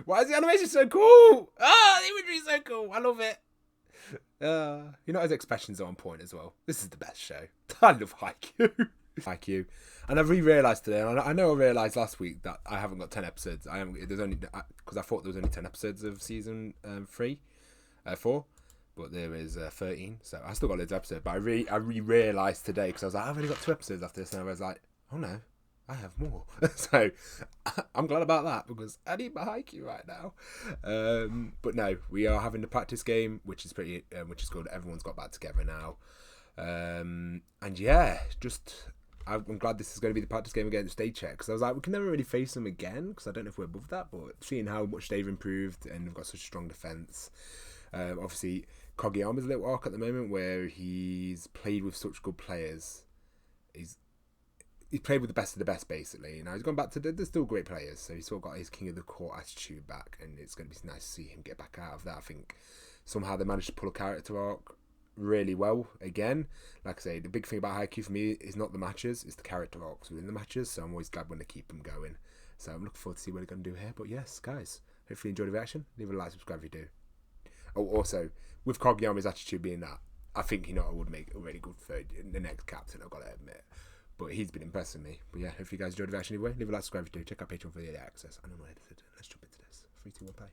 Why is the animation so cool? Ah, the imagery is so cool. I love it. You know, his expressions are on point as well. This is the best show. I love Haikyuu. Haikyuu. And I've re-realised today, and I know I realised last week that I haven't got 10 episodes. There's only, because I thought there was only 10 episodes of season 4, but there is 13, so I still got loads of episodes. But I re-realised today, because I was like, I've only got 2 episodes after this, and I was like, oh no, I have more. So I'm glad about that, because I need my Haikyuu right now. But no, we are having the practice game, which is good. Everyone's got back together now. And yeah, I'm glad this is going to be the practice game against Day Check, because I was like, we can never really face them again, because I don't know if we're above that, but seeing how much they've improved and they've got such a strong defence. Obviously, Kogeyama's a little arc at the moment where he's played with such good players. He's played with the best of the best, basically. Now he's gone back to there's still great players, so he's still got his king of the court attitude back, and it's going to be nice to see him get back out of that. I think somehow they managed to pull a character arc really well again. Like I say, the big thing about Haikyuu for me is not the matches, it's the character arcs within the matches, so I'm always glad when they keep them going. So I'm looking forward to see what they're going to do here. But yes, guys, hopefully you enjoyed the reaction. Leave a like, subscribe if you do. Oh, also, with Kogeyama's attitude being that, I think I would make a really good the next captain, I've got to admit. But he's been impressing me. But yeah, hopefully you guys enjoyed the reaction anyway. Leave a like, subscribe if you do. Check out Patreon for the early access. I know my edited. Let's jump into this. 3, 2, 1, play.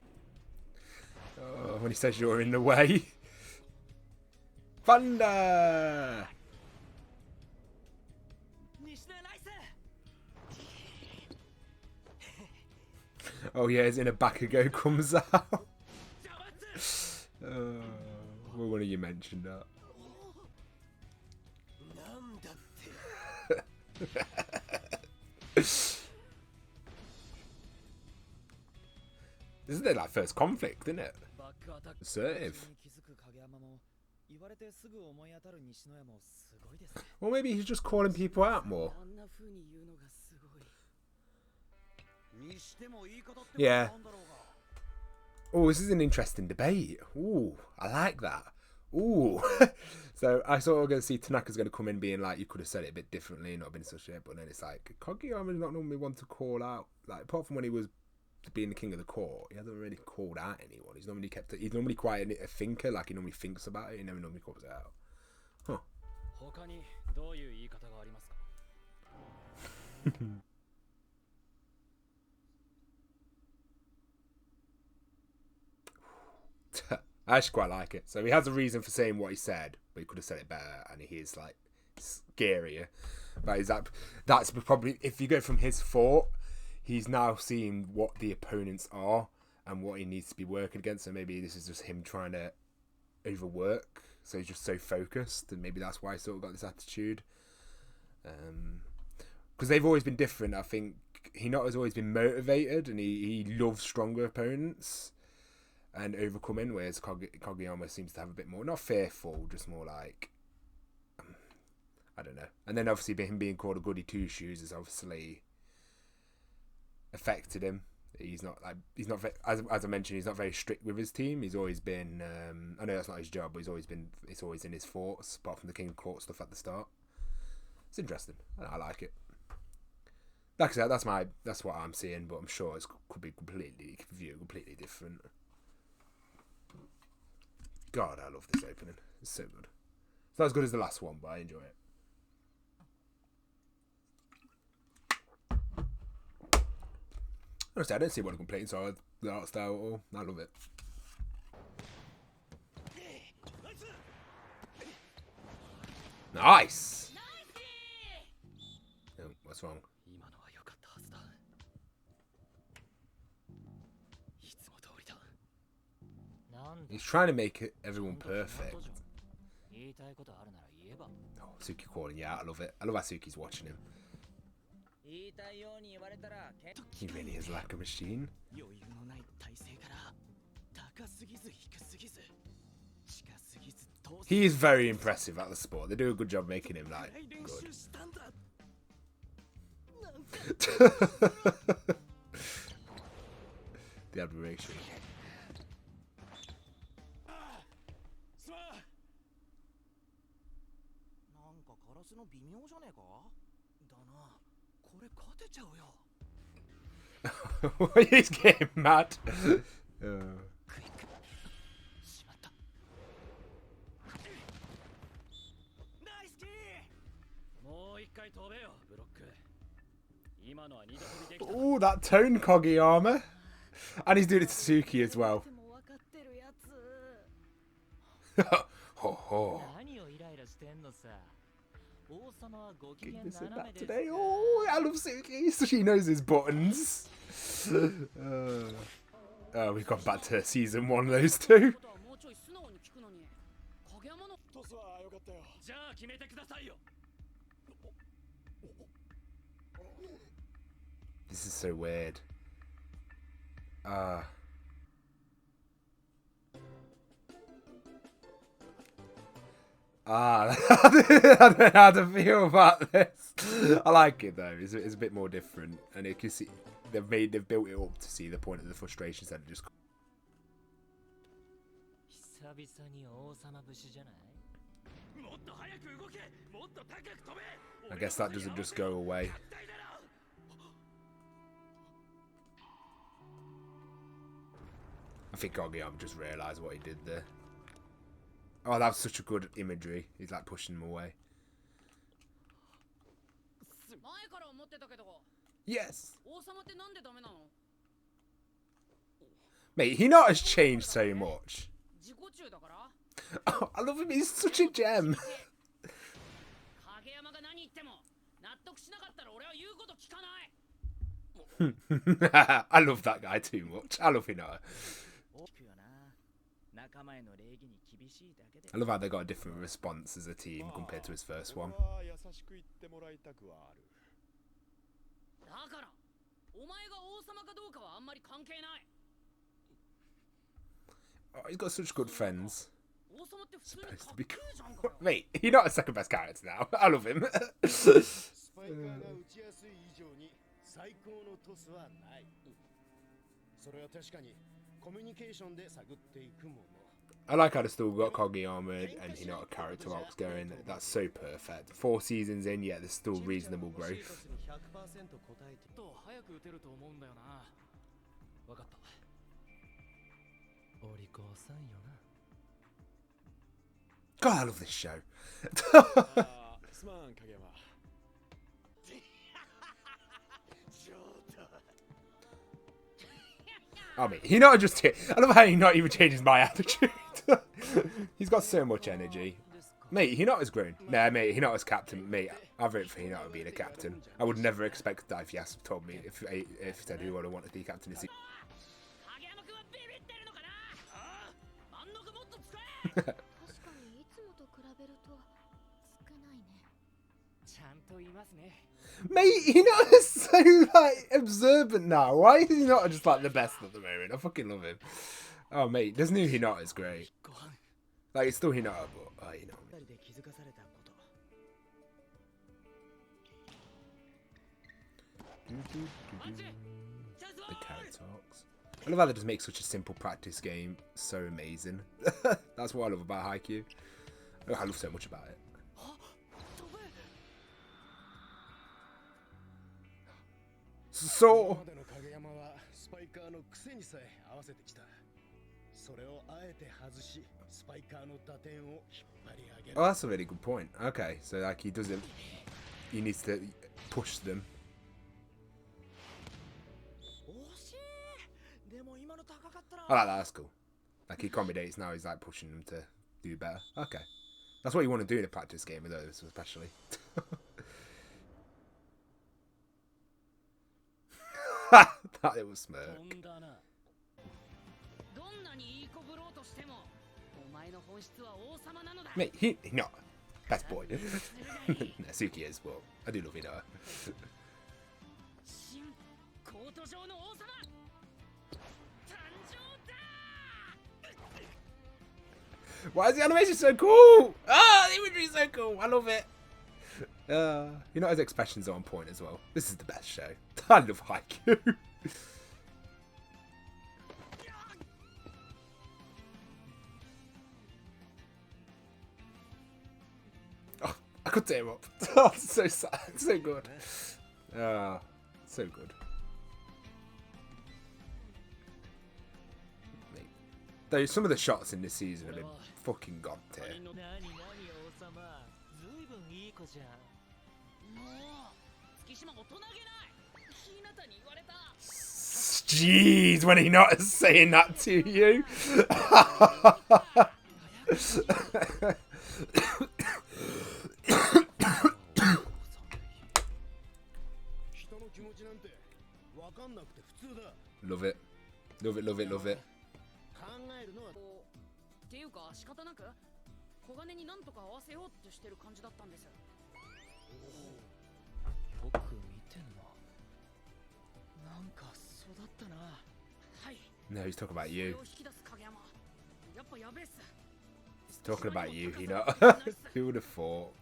Oh, when he says you're in the way. Thunder! Oh yeah, his inner Bakugo comes out. Well, one of you mentioned that. This is their first conflict, isn't it? Assertive. Or maybe he's just calling people out more. Yeah. Oh, this is an interesting debate. Ooh, I like that. Ooh. So I thought we were going to see Tanaka's going to come in being like, you could have said it a bit differently, not been such a, but then it's like, Kogeyama's not normally one to call out, like, apart from when he was being the king of the court, he hasn't really called out anyone. He's normally quite a thinker, like he normally thinks about it, he never normally calls it out. Huh. I actually quite like it. So he has a reason for saying what he said, but he could have said it better, and he is like scarier. But that's probably, if you go from his thought, he's now seeing what the opponents are and what he needs to be working against. So maybe this is just him trying to overwork. So he's just so focused, and maybe that's why he sort of got this attitude. Because they've always been different. I think Hinata has always been motivated, and he loves stronger opponents and overcoming, whereas Kogeyama seems to have a bit more, not fearful, just more like, I don't know. And then obviously him being called a goody two shoes has obviously affected him. He's not as I mentioned, he's not very strict with his team. He's always been I know that's not his job, but it's always in his thoughts, apart from the King of Court stuff at the start. It's interesting. I like it. Like I said, that's what I'm seeing, but I'm sure it could be completely different. God, I love this opening. It's so good. It's not as good as the last one, but I enjoy it. Honestly, I don't see what I'm complaining, so the art style at all. I love it. Nice! Oh, what's wrong? He's trying to make everyone perfect. Oh, Suki calling, yeah, I love it. I love how Suki's watching him. He really is like a machine. He is very impressive at the sport. They do a good job making him like good. The admiration. He's getting mad. Oh, that tone Kogiyama. And he's doing it to Suki as well. Ho ho. Give this and that today. Oh, I love Suki. So she knows his buttons. Oh, we've gone back to season 1 of those two. This is so weird. I don't know how to feel about this. I like it though. It's a bit more different, and you can see they've built it up to see the point of the frustrations that just. I guess that doesn't just go away. I think Kogiyama just realised what he did there. Oh, that was such a good imagery. He's like pushing him away. Yes. Mate, Hinata's changed so much. Oh, I love him. He's such a gem. I love that guy too much. I love Hinata. I love how they got a different response as a team compared to his first one. Oh, he's got such good friends. Supposed to be cool. Mate, you're not a second best character now. I love him. I like how they still got Kogiyama and Hinata character arcs going. That's so perfect. 4 seasons in, yet there's still reasonable growth. God, I love this show. I mean, Hinata just hit. I love how Hinata even changes my attitude. He's got so much energy. Mate, Hinata's grown. Nah, mate, Hinata's captain. Mate, I've voted for Hinata being a captain. I would never expect that if Yas told me, if he said who I want to be captain. Mate, Hinata's so like observant now. Why is Hinata just like the best at the moment? I fucking love him. Oh mate, this new Hinata is great. Like it's still Hinata, but you know. The character arcs. I love how they just make such a simple practice game so amazing. That's what I love about Haikyuu. I love so much about it. So. Oh, that's a really good point. Okay, so like he doesn't. He needs to push them. I like that. That's cool. Like he accommodates now. He's like pushing them to do better. Okay, that's what you want to do in a practice game with those, especially. That it was smirk. Mate, no, best boy. Suki is, but I do love Hinata. Why is the animation so cool? Ah, the imagery is so cool. I love it. You know his expressions are on point as well. This is the best show. I love Haikyuu. Oh, I could tear him up. Oh, so sad. So good. So good. Though some of the shots in this season have been fucking god tier. Jeez, when he not saying that to you. Love it. Love it, love it, love it. No, he's talking about you. He's talking about you, you know. Who would have thought?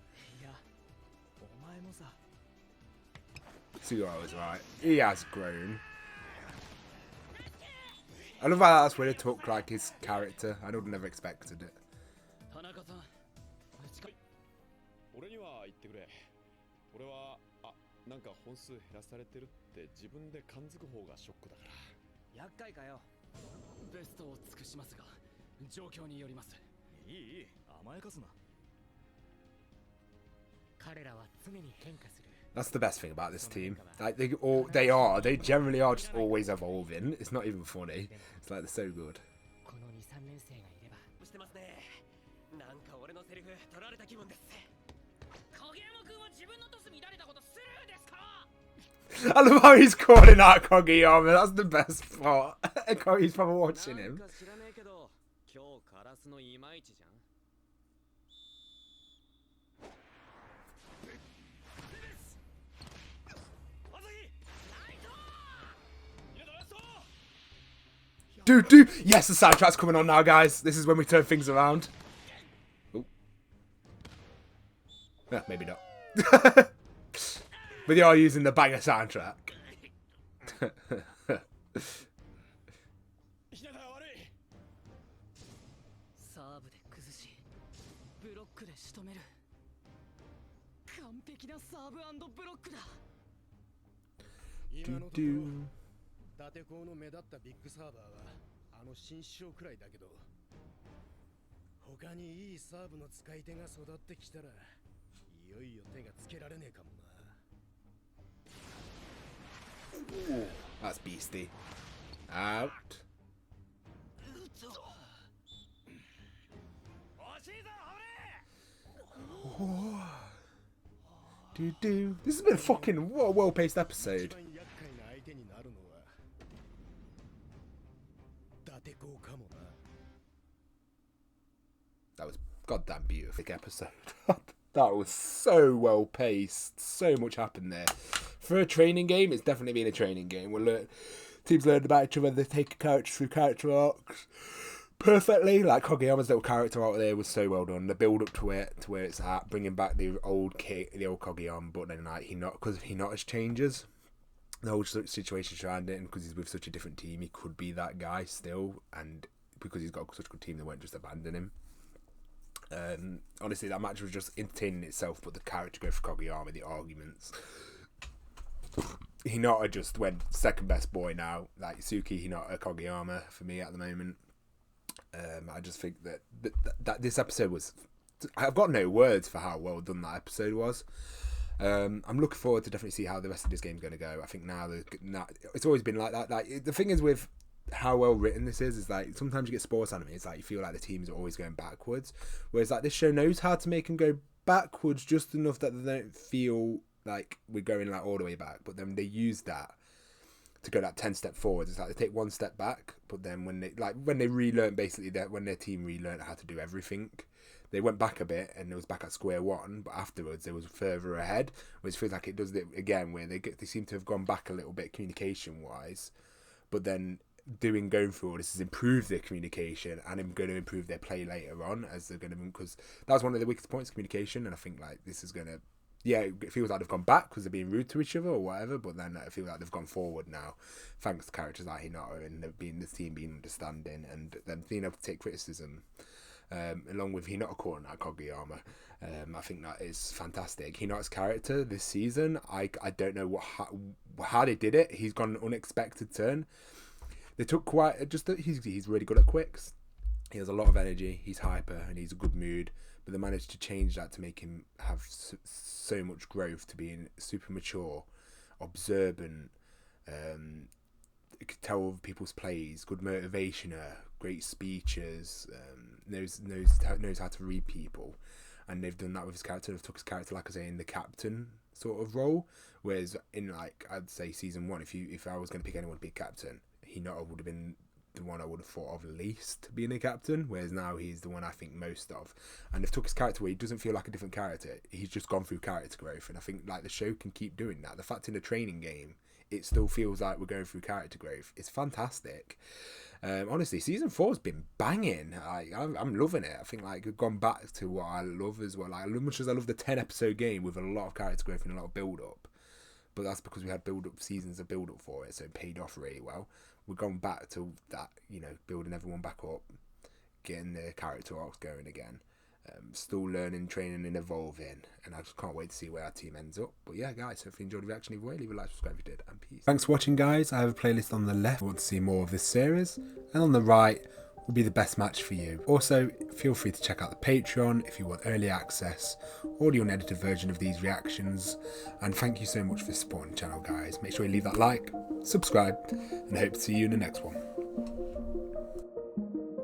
Sugaro was right. He has grown. I love how that's where he took like his character. I would have never expected it. That's the best thing about this team. Like they generally are just always evolving. It's not even funny. It's like they're so good. I love how he's calling out Kogeyama. That's the best part. He's probably watching him. Dude. Yes, the soundtrack's coming on now, guys. This is when we turn things around. Ooh. Yeah, maybe not. But they are using the banger soundtrack. Do. 伊達校の目立ったビッグサーバーはあの新首相くらいだけど他にいいサーブの使い手が育ってきたらいよいよ手がつけられねえかもな。That's beastie. Out. Do. This has been a fucking well-paced episode. That was goddamn beautiful episode. That was so well paced. So much happened there. For a training game, it's definitely been a training game. Teams learn about each other. They take a character through character arcs perfectly. Like Kogeyama's little character arc there was so well done. The build up to it, to where it's at, bringing back the old Kogeyama, but then like because Hinata's changes. The whole situation around it, and because he's with such a different team, he could be that guy still, and because he's got such a good team, they won't just abandon him. Honestly, that match was just entertaining itself, but the character growth for Kogeyama, the arguments. Hinata just went second best boy now. Like Suki, Hinata, Kogeyama for me at the moment. I just think that this episode was. I've got no words for how well done that episode was. I'm looking forward to definitely see how the rest of this game's going to go. I think now it's always been like that. Like the thing is with how well written this is like sometimes you get sports anime, it's like you feel like the teams are always going backwards, whereas like this show knows how to make them go backwards just enough that they don't feel like we're going like all the way back, but then they use that to go like 10 steps forwards. It's like they take one step back, but then when they relearn basically that when their team relearned how to do everything, they went back a bit and it was back at square one, but afterwards they was further ahead, which feels like it does it again where they seem to have gone back a little bit communication wise, but then going through all this has improved their communication and I'm going to improve their play later on as they're going to, because that was one of the weakest points, communication, and I think like this is going to, it feels like they've gone back because they're being rude to each other or whatever, but then I feel like they've gone forward now thanks to characters like Hinata and the team being understanding and them being able to take criticism, along with Hinata calling out Kogeyama. I think that is fantastic. Hinata's character this season, I don't know how they did it. He's gone an unexpected turn. They took he's really good at quicks. He has a lot of energy, he's hyper, and he's a good mood. But they managed to change that to make him have so much growth, to being super mature, observant. You could tell over people's plays, good motivationer, great speeches, knows how to read people, and they've done that with his character. They've took his character, like I say, in the captain sort of role, whereas in, like, I'd say season 1, if I was going to pick anyone to be captain, he not would have been the one I would have thought of least being a captain, whereas now he's the one I think most of. And they've took his character where he doesn't feel like a different character. He's just gone through character growth, and I think like the show can keep doing that. The fact in the training game, it still feels like we're going through character growth. It's fantastic. Honestly, season 4's been banging. I'm loving it. I think like we've gone back to what I love as well. Like, as much as I love the 10-episode game with a lot of character growth and a lot of build up, but that's because we had seasons of build up for it, so it paid off really well. We've gone back to that, building everyone back up, getting the character arcs going again. Still learning, training, and evolving, and I just can't wait to see where our team ends up. But yeah, guys, so if you enjoyed the reaction either way, leave a like, subscribe if you did, and peace. Thanks for watching, guys. I have a playlist on the left if you want to see more of this series, and on the right will be the best match for you. Also, feel free to check out the Patreon if you want early access, audio and edited version of these reactions. And thank you so much for supporting the channel, guys. Make sure you leave that like, subscribe, and I hope to see you in the next one.